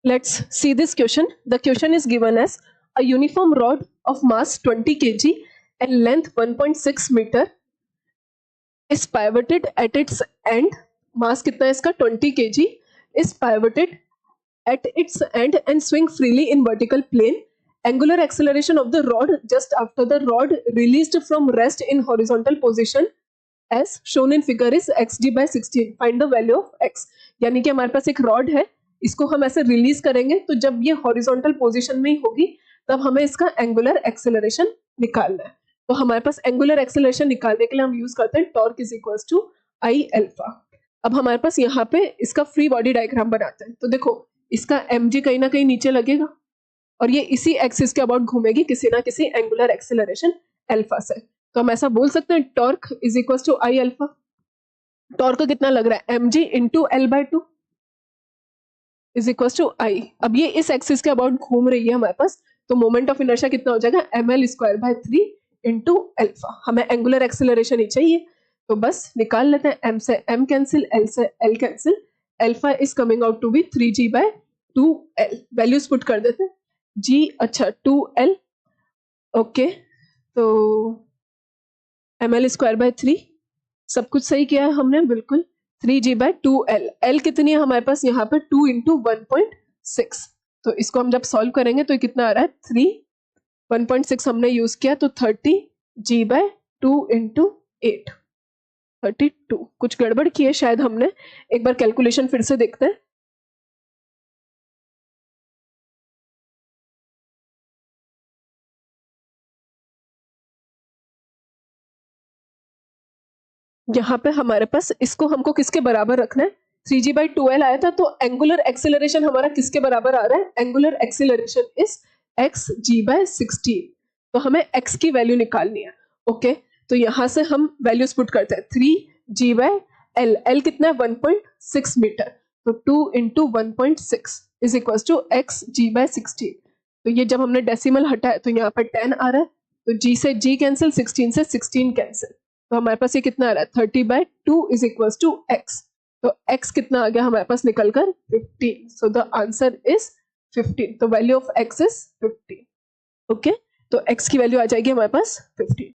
Let's see this question. The question is given as a uniform rod of mass 20 kg and length 1.6 meter is pivoted at its end. Mass कितना है इसका 20 kg is pivoted at its end and swing freely in vertical plane. Angular acceleration of the rod just after the rod released from rest in horizontal position as shown in figure is xd by 16. Find the value of x. यानी कि हमारे पास एक rod है, इसको हम ऐसे release करेंगे तो जब ये हॉरिजॉन्टल पोजीशन में ही होगी तब हमें इसका एंगुलर एक्सेलरेशन निकालना है. तो हमारे पास एंगुलर एक्सेलरेशन निकालने के लिए हम यूज करते हैं torque is equals to I alpha. अब हमारे पास यहाँ पे इसका फ्री बॉडी डायग्राम बनाते हैं. तो देखो इसका mg कहीं ना कहीं नीचे लगेगा और ये इसी एक्सिस के अबाउट घूमेगी किसी ना किसी एंगुलर एक्सेलरेशन अल्फा से. तो हम ऐसा बोल सकते हैं torque is equals to I alpha. Torque कितना लग रहा है mg into l by two is equals to I. अब ये इस एक्सिस के अबाउट घूम रही है हमारे पास, तो मोमेंट ऑफ इनर्शिया कितना हो जाएगा ml square by 3 into alpha. हमें एंगुलर एक्सेलरेशन ही चाहिए तो बस निकाल लेते हैं. m से m कैंसिल, l से l cancel, alpha is coming out to be 3g by 2l. Values put कर देते हैं. g अच्छा 2l ओके. तो ml स्क्वायर बाय 3 सब कुछ सही किया है हमने बिल्कुल. 3g by 2l. l कितनी है हमारे पास यहाँ पे 2 इंटू 1.6. तो इसको हम जब सॉल्व करेंगे तो कितना आ रहा है 3. 1.6 हमने यूज किया तो 30 g बाय 2 इंटू 8 32. कुछ गड़बड़ की है शायद हमने. एक बार कैलकुलेशन फिर से देखते हैं. यहाँ पे हमारे पास इसको हमको किसके बराबर रखना है 3g बाई 2l आया था. तो एंगुलर एक्सेलरेशन हमारा किसके बराबर आ रहा है. Angular acceleration is xg by 16. तो हमें x की वैल्यू निकालनी है. ओके तो यहाँ से हम वैल्यूज पुट करते हैं. 3g bye l. l कितना है 1.6 मीटर. तो 2 into 1.6 is equal to xg by 16. तो ये जब हमने डेसिमल हटाया तो यहाँ पर 10 आ रहा है. तो g से g कैंसिल, 16 से 16 कैंसिल. तो हमारे पास ये कितना आ रहा है 30 by 2 is equal to x. तो x कितना आ गया हमारे पास निकलकर 15. So the answer is 15. तो value of x is 15. Okay तो x की वैल्यू आ जाएगी हमारे पास 15.